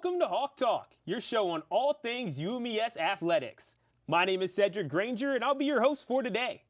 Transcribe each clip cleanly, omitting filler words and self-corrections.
Welcome to Hawk Talk, your show on all things UMES Athletics. My name is Sedric Granger, and I'll be your host for today.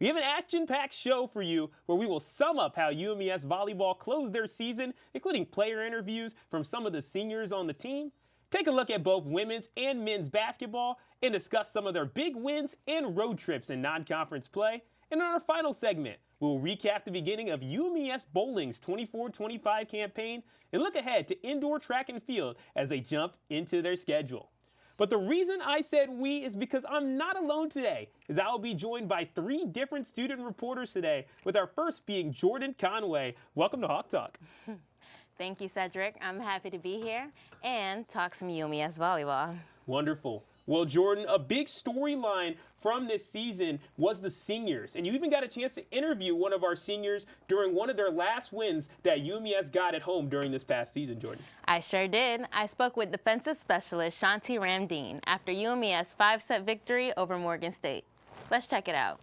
We have an action-packed show for you where we will sum up how UMES Volleyball closed their season, including player interviews from some of the seniors on the team, take a look at both women's and men's basketball, and discuss some of their big wins and road trips in non-conference play. And in our final segment, we'll recap the beginning of UMES Bowling's 24-25 campaign and look ahead to indoor track and field as they jump into their schedule. But the reason I said we is because I'm not alone today, as I will be joined by 3 different student reporters today, with our first being Jordan Conway. Welcome to Hawk Talk. Thank you, Sedric. I'm happy to be here and talk some UMES volleyball. Wonderful. Well, Jordan, a big storyline from this season was the seniors, and you even got a chance to interview one of our seniors during one of their last wins that UMES got at home during this past season, Jordan. I sure did. I spoke with defensive specialist Shanti Ramdeen after UMES 5-set victory over Morgan State. Let's check it out.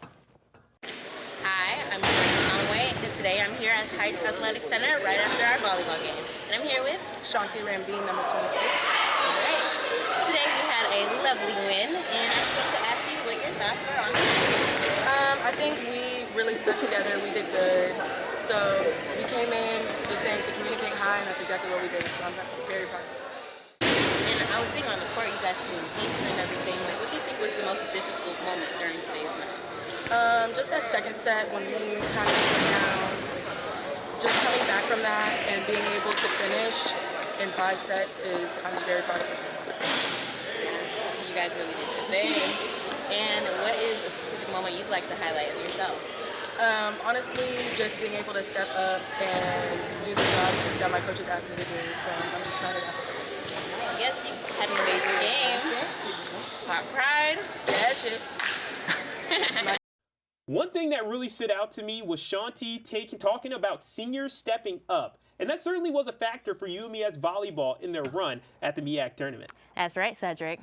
Hi, I'm Jordan Conway, and today I'm here at Haynes Athletic Center right after our volleyball game. And I'm here with Shanti Ramdeen, number 22. All right. Today we had a lovely win, and I just wanted to ask you what your thoughts were on the match. I think we really stuck together. We did good. So we came in just saying to communicate high, and that's exactly what we did. So I'm very proud of us. And I was seeing on the court, you guys' communication and everything. Like, what do you think was the most difficult moment during today's match? Just that second set when we kind of went down. Just coming back from that and being able to finish in 5 sets is, I'm very proud of us for that. You guys really did your thing. And what is a specific moment you'd like to highlight of yourself? Honestly, just being able to step up and do the job that my coaches asked me to do. So I'm just proud of that. I guess you had an amazing game. Hot pride. Catch it. One thing that really stood out to me was Shanti talking about seniors stepping up. And that certainly was a factor for UMES volleyball in their run at the MEAC tournament. That's right, Sedric.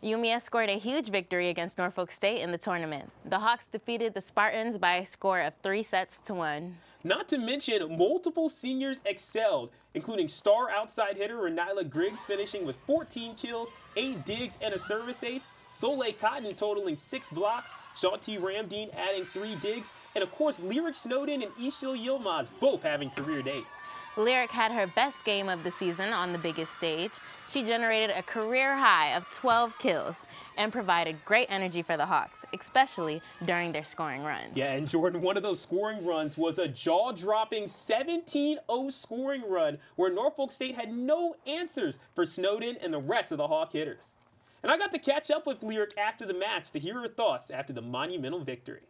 UMES scored a huge victory against Norfolk State in the tournament. The Hawks defeated the Spartans by a score of 3-1. Not to mention, multiple seniors excelled, including star outside hitter Renila Griggs finishing with 14 kills, 8 digs, and a service ace, Soleil Cotton totaling 6 blocks, Shanti Ramdeen adding 3 digs, and of course Lyric Snowden and Isil Yilmaz both having career days. Lyric had her best game of the season on the biggest stage. She generated a career high of 12 kills and provided great energy for the Hawks, especially during their scoring run. Yeah, and Jordan, one of those scoring runs was a jaw-dropping 17-0 scoring run where Norfolk State had no answers for Snowden and the rest of the Hawk hitters. And I got to catch up with Lyric after the match to hear her thoughts after the monumental victory.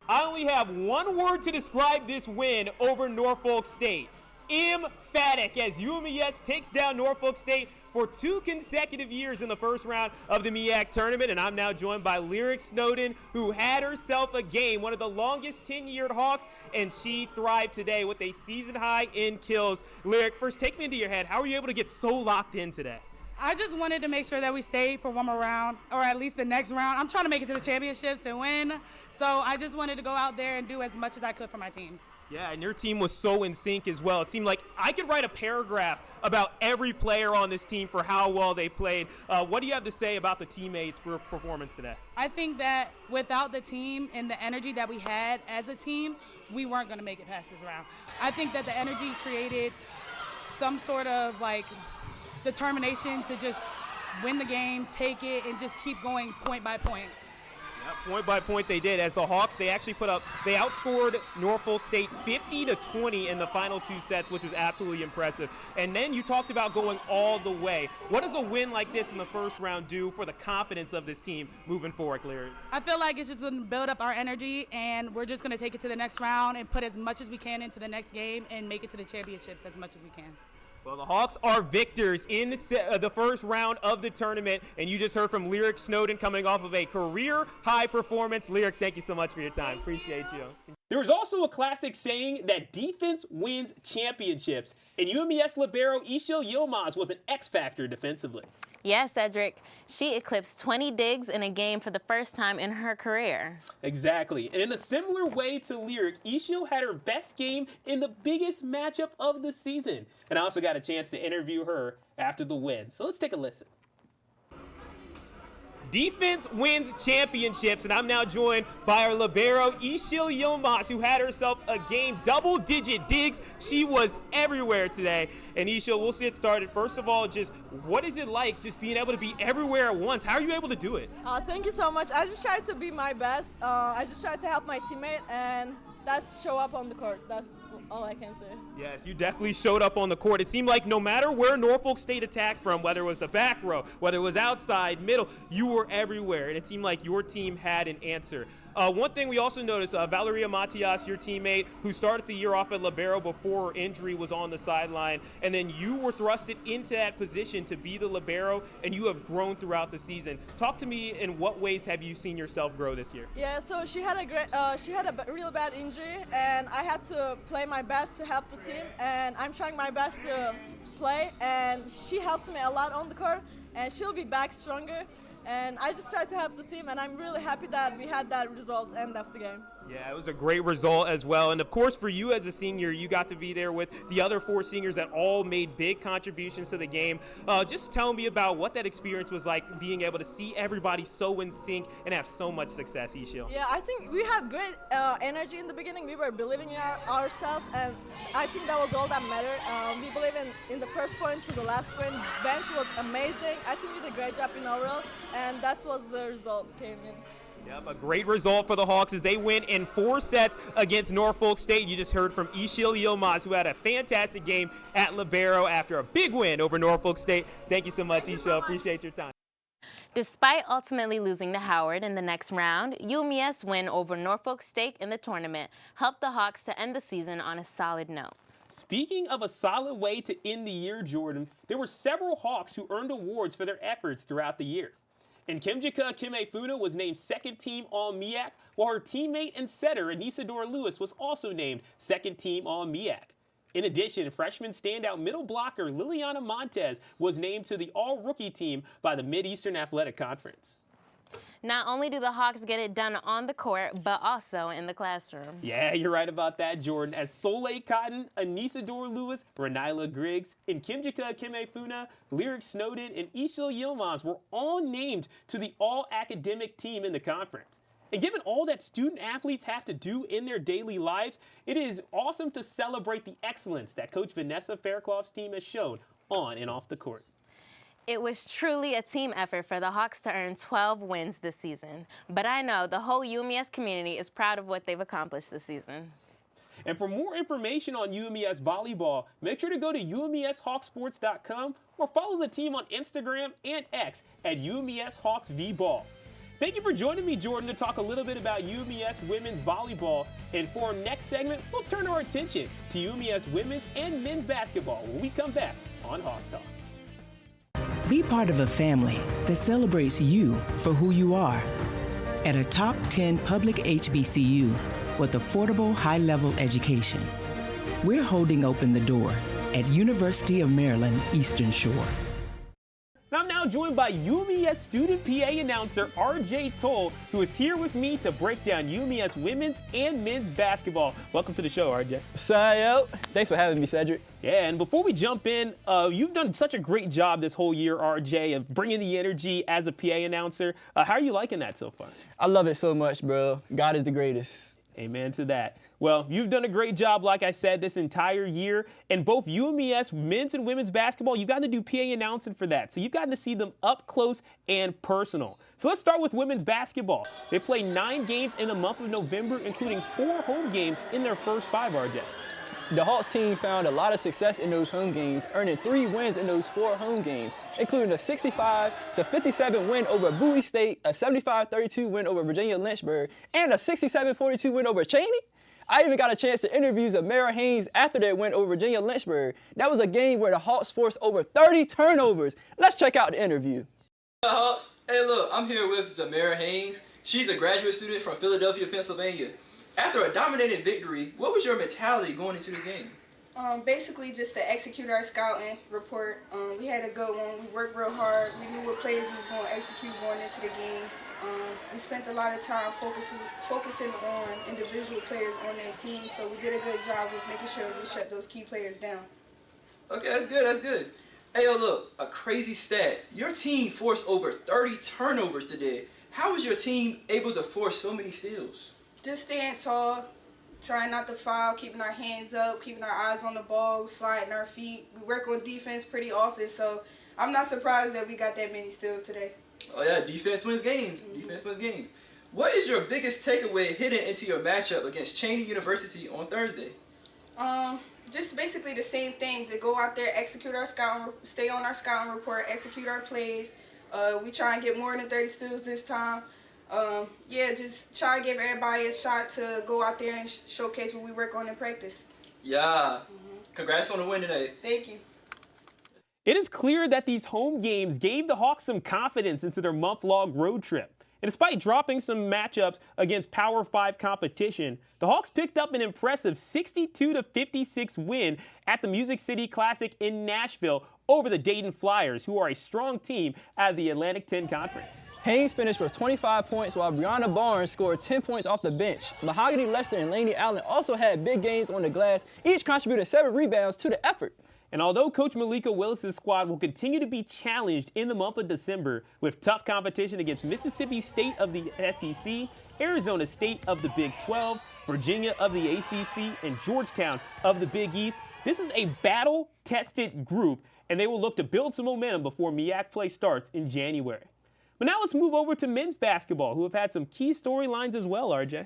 I only have one word to describe this win over Norfolk State. Emphatic, as UMES takes down Norfolk State for 2 consecutive years in the first round of the MEAC tournament. And I'm now joined by Lyric Snowden, who had herself a game, one of the longest tenured Hawks, and she thrived today with a season high in kills. Lyric, first take me into your head. How were you able to get so locked in today? I just wanted to make sure that we stayed for one more round, or at least the next round. I'm trying to make it to the championships and win, so I just wanted to go out there and do as much as I could for my team. Yeah, and your team was so in sync as well. It seemed like I could write a paragraph about every player on this team for how well they played. What do you have to say about the teammates' performance today? I think that without the team and the energy that we had as a team, we weren't going to make it past this round. I think that the energy created some sort of determination to just win the game, take it, and just keep going point by point. Yeah, point by point they did. As the Hawks, they outscored Norfolk State 50-20 in the final 2 sets, which was absolutely impressive. And then you talked about going all the way. What does a win like this in the first round do for the confidence of this team moving forward, Cleary? I feel like it's just going to build up our energy, and we're just going to take it to the next round and put as much as we can into the next game and make it to the championships as much as we can. Well, the Hawks are victors in the first round of the tournament, and you just heard from Lyric Snowden coming off of a career-high performance. Lyric, thank you so much for your time. Appreciate you. There was also a classic saying that defense wins championships, and UMES libero Isil Yilmaz was an X factor defensively. Yeah, Sedric. She eclipsed 20 digs in a game for the first time in her career. Exactly. And in a similar way to Lyric, Isil had her best game in the biggest matchup of the season. And I also got a chance to interview her after the win. So let's take a listen. Defense wins championships, and I'm now joined by our libero, Isil Yilmaz, who had herself a game, double-digit digs. She was everywhere today. And Isil, we'll get started. First of all, just what is it like just being able to be everywhere at once? How are you able to do it? Thank you so much. I just tried to be my best. I just tried to help my teammate, and that's show up on the court. That's all I can say. Yes, you definitely showed up on the court. It seemed like no matter where Norfolk State attacked from, whether it was the back row, whether it was outside, middle, you were everywhere, and it seemed like your team had an answer. One thing we also noticed, Valeria Matias, your teammate, who started the year off at libero before her injury, was on the sideline, and then you were thrusted into that position to be the libero, and you have grown throughout the season. Talk to me, in what ways have you seen yourself grow this year? Yeah, so she had a real bad injury, and I had to play my best to help the team, and I'm trying my best to play, and she helps me a lot on the court, and she'll be back stronger. And I just tried to help the team, and I'm really happy that we had that result end of the game. Yeah, it was a great result as well. And of course, for you as a senior, you got to be there with the other 4 seniors that all made big contributions to the game. Just tell me about what that experience was like, being able to see everybody so in sync and have so much success, Isil. Yeah, I think we had great energy in the beginning. We were believing in ourselves, and I think that was all that mattered. We believe in the first point to the last point. Bench was amazing. I think we did a great job in overall, and that was the result came in. Yep, a great result for the Hawks as they win in 4 sets against Norfolk State. You just heard from Isil Yilmaz, who had a fantastic game at libero after a big win over Norfolk State. Thank you so much, Isil. Appreciate your time. Despite ultimately losing to Howard in the next round, UMES win over Norfolk State in the tournament helped the Hawks to end the season on a solid note. Speaking of a solid way to end the year, Jordan, there were several Hawks who earned awards for their efforts throughout the year. And Kimjika Kimefuna was named second team All-MEAC, while her teammate and setter Anisador Lewis was also named second team All-MEAC. In addition, freshman standout middle blocker Liliana Montez was named to the All-Rookie team by the Mid-Eastern Athletic Conference. Not only do the Hawks get it done on the court, but also in the classroom. Yeah, you're right about that, Jordan. As Soleil Cotton, Anisador Lewis, Renila Griggs, and Kimjika Kimefuna, Lyric Snowden, and Isil Yilmaz were all named to the all-academic team in the conference. And given all that student athletes have to do in their daily lives, it is awesome to celebrate the excellence that Coach Vanessa Fairclough's team has shown on and off the court. It was truly a team effort for the Hawks to earn 12 wins this season. But I know the whole UMES community is proud of what they've accomplished this season. And for more information on UMES volleyball, make sure to go to umeshawksports.com or follow the team on Instagram and X at UMESHawksVBall. Thank you for joining me, Jordan, to talk a little bit about UMES women's volleyball. And for our next segment, we'll turn our attention to UMES women's and men's basketball when we come back on Hawk Talk. Be part of a family that celebrates you for who you are. At a top 10 public HBCU with affordable high-level education, we're holding open the door at University of Maryland Eastern Shore. I'm now joined by UMES student PA announcer RJ Tull, who is here with me to break down UMES women's and men's basketball. Welcome to the show, RJ. Yo, thanks for having me, Sedric. Yeah, and before we jump in, you've done such a great job this whole year, RJ, of bringing the energy as a PA announcer. How are you liking that so far? I love it so much, bro. God is the greatest. Amen to that. Well, you've done a great job, like I said, this entire year. And both UMES men's and women's basketball, you've gotten to do PA announcing for that. So you've gotten to see them up close and personal. So let's start with women's basketball. They played 9 games in the month of November, including 4 home games in their first 5, RJ. The Hawks team found a lot of success in those home games, earning 3 wins in those 4 home games, including a 65-57 win over Bowie State, a 75-32 win over Virginia Lynchburg, and a 67-42 win over Cheney. I even got a chance to interview Zamara Haynes after their win over Virginia Lynchburg. That was a game where the Hawks forced over 30 turnovers. Let's check out the interview. Hawks, hey look, I'm here with Zamara Haynes. She's a graduate student from Philadelphia, Pennsylvania. After a dominating victory, what was your mentality going into this game? Basically just to execute our scouting report. We had a good one. We worked real hard. We knew what plays we was going to execute going into the game. We spent a lot of time focusing on individual players on their team, so we did a good job of making sure we shut those key players down. Okay, that's good, that's good. Hey, yo, look, a crazy stat. Your team forced over 30 turnovers today. How was your team able to force so many steals? Just staying tall, trying not to foul, keeping our hands up, keeping our eyes on the ball, sliding our feet. We work on defense pretty often, so I'm not surprised that we got that many steals today. Oh yeah, defense wins games. Defense wins games. What is your biggest takeaway heading into your matchup against Cheney University on Thursday? Just basically the same thing, to go out there, execute our scouting, stay on our scouting report, execute our plays. We try and get more than 30 steals this time. Yeah, just try to give everybody a shot to go out there and showcase what we work on in practice. Yeah. Congrats on the win today. Thank you. It is clear that these home games gave the Hawks some confidence into their month-long road trip. And despite dropping some matchups against Power 5 competition, the Hawks picked up an impressive 62-56 win at the Music City Classic in Nashville over the Dayton Flyers, who are a strong team out of the Atlantic 10 Conference. Haynes finished with 25 points while Brianna Barnes scored 10 points off the bench. Mahogany Lester and Laney Allen also had big gains on the glass, each contributing 7 rebounds to the effort. And although Coach Malika Willis' squad will continue to be challenged in the month of December with tough competition against Mississippi State of the SEC, Arizona State of the Big 12, Virginia of the ACC, and Georgetown of the Big East, this is a battle-tested group, and they will look to build some momentum before MEAC play starts in January. But now let's move over to men's basketball, who have had some key storylines as well, RJ.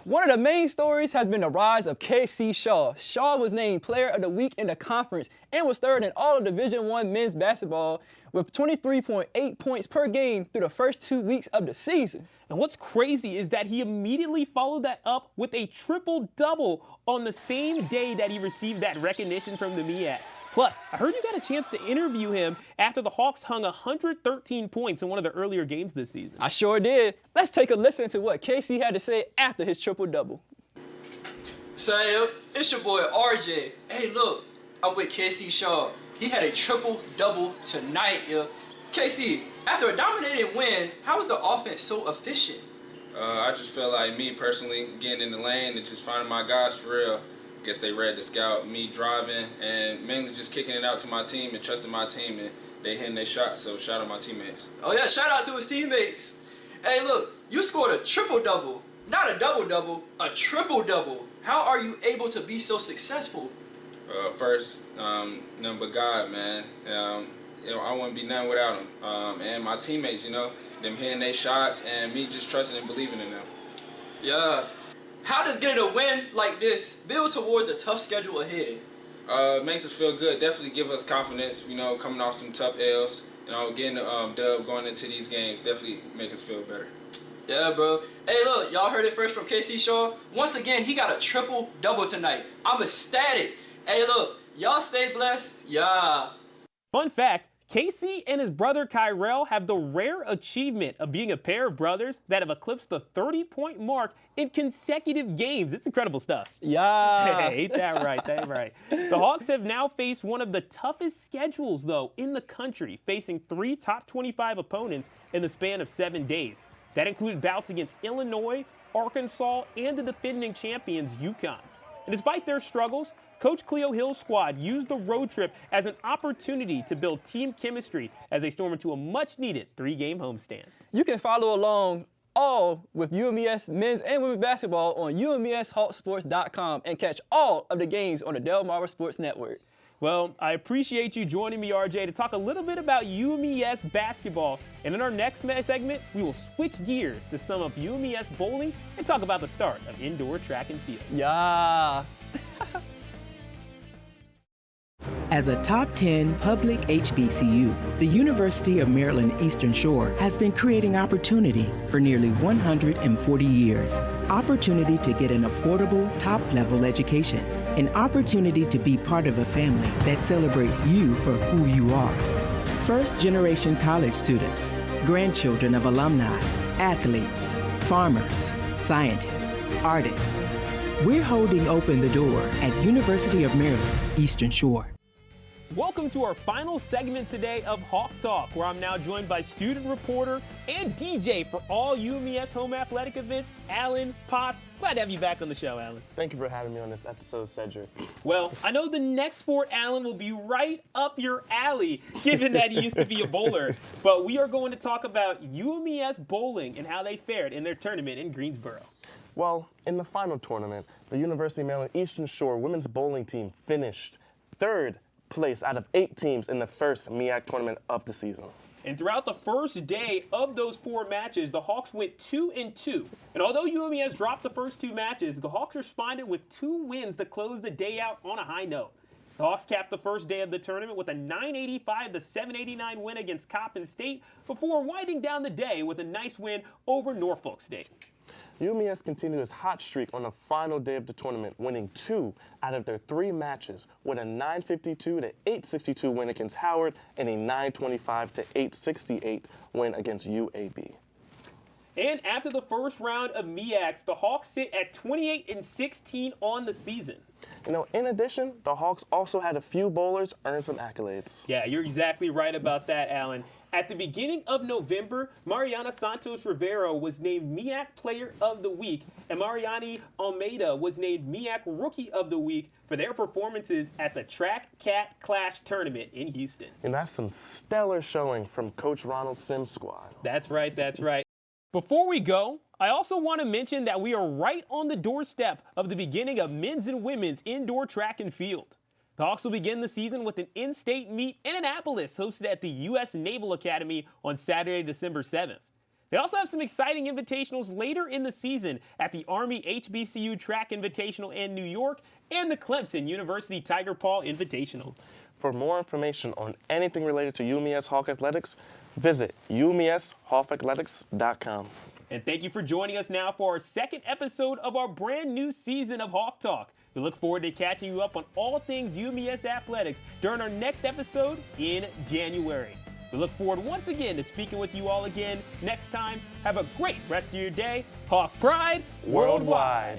One of the main stories has been the rise of KC Shaw. Shaw was named Player of the Week in the conference and was third in all of Division I men's basketball with 23.8 points per game through the first 2 weeks of the season. And what's crazy is that he immediately followed that up with a triple-double on the same day that he received that recognition from the MEAC. Plus, I heard you got a chance to interview him after the Hawks hung 113 points in one of the earlier games this season. I sure did. Let's take a listen to what KC had to say after his triple-double. Say, it's your boy RJ. Hey, look, I'm with KC Shaw. He had a triple-double tonight, yo. KC, after a dominating win, how was the offense so efficient? I just feel like me personally getting in the lane and just finding my guys for real. Guess they read the scout, me driving, and mainly just kicking it out to my team and trusting my team, and they hitting their shots, so shout out my teammates. Oh yeah, shout out to his teammates. Hey look, you scored a triple-double, not a double-double, a triple-double. How are you able to be so successful? First, nothing but God, man. I wouldn't be nothing without him. And my teammates, them hitting their shots, and me just trusting and believing in them. Yeah. How does getting a win like this build towards a tough schedule ahead? It makes us feel good. Definitely give us confidence, coming off some tough L's. Getting a dub going into these games definitely make us feel better. Yeah, bro. Hey, look, y'all heard it first from KC Shaw. Once again, he got a triple-double tonight. I'm ecstatic. Hey, look, y'all stay blessed. Yeah. Fun fact, KC and his brother Kyrell have the rare achievement of being a pair of brothers that have eclipsed the 30-point mark in consecutive games. It's incredible stuff. Yeah. Hey, ain't that right? That right. The Hawks have now faced one of the toughest schedules, though, in the country, facing 3 top 25 opponents in the span of 7 days. That included bouts against Illinois, Arkansas, and the defending champions, UConn. And despite their struggles, Coach Cleo Hill's squad used the road trip as an opportunity to build team chemistry as they storm into a much-needed 3-game homestand. You can follow along all with UMES men's and women's basketball on UMESHawksports.com and catch all of the games on the Delmarva Sports Network. Well, I appreciate you joining me, RJ, to talk a little bit about UMES basketball. And in our next segment, we will switch gears to sum up UMES bowling and talk about the start of indoor track and field. Yeah. As a top 10 public HBCU, the University of Maryland Eastern Shore has been creating opportunity for nearly 140 years. Opportunity to get an affordable, top-level education. An opportunity to be part of a family that celebrates you for who you are. First-generation college students, grandchildren of alumni, athletes, farmers, scientists, artists. We're holding open the door at University of Maryland, Eastern Shore. Welcome to our final segment today of Hawk Talk, where I'm now joined by student reporter and DJ for all UMES home athletic events, Alan Potts. Glad to have you back on the show, Alan. Thank you for having me on this episode, Sedric. Well, I know the next sport, Alan, will be right up your alley, given that he used to be a bowler. But we are going to talk about UMES bowling and how they fared in their tournament in Greensboro. Well, in the final tournament, the University of Maryland Eastern Shore women's bowling team finished third place out of 8 teams in the first MEAC tournament of the season. And throughout the first day of those 4 matches, the Hawks went 2-2. And although UMES dropped the first 2 matches, the Hawks responded with 2 wins to close the day out on a high note. The Hawks capped the first day of the tournament with a 985-789 win against Coppin State before winding down the day with a nice win over Norfolk State. UMES continued its hot streak on the final day of the tournament, winning 2 out of their 3 matches with a 952-862 win against Howard and a 925-868 win against UAB. And after the first round of MEACs, the Hawks sit at 28-16 on the season. You know, in addition, the Hawks also had a few bowlers earn some accolades. Yeah, you're exactly right about that, Alan. At the beginning of November, Mariana Santos Rivero was named MEAC Player of the Week, and Mariani Almeida was named MEAC Rookie of the Week for their performances at the Track Cat Clash Tournament in Houston. And that's some stellar showing from Coach Ronald Sims' squad. That's right, that's right. Before we go, I also want to mention that we are right on the doorstep of the beginning of men's and women's indoor track and field. The Hawks will begin the season with an in-state meet in Annapolis hosted at the U.S. Naval Academy on Saturday, December 7th. They also have some exciting invitationals later in the season at the Army HBCU Track Invitational in New York and the Clemson University Tiger Paw Invitational. For more information on anything related to UMES Hawk Athletics, visit umeshawkathletics.com. And thank you for joining us now for our second episode of our brand new season of Hawk Talk. We look forward to catching you up on all things UMES Athletics during our next episode in January. We look forward once again to speaking with you all again next time. Have a great rest of your day. Hawk Pride Worldwide.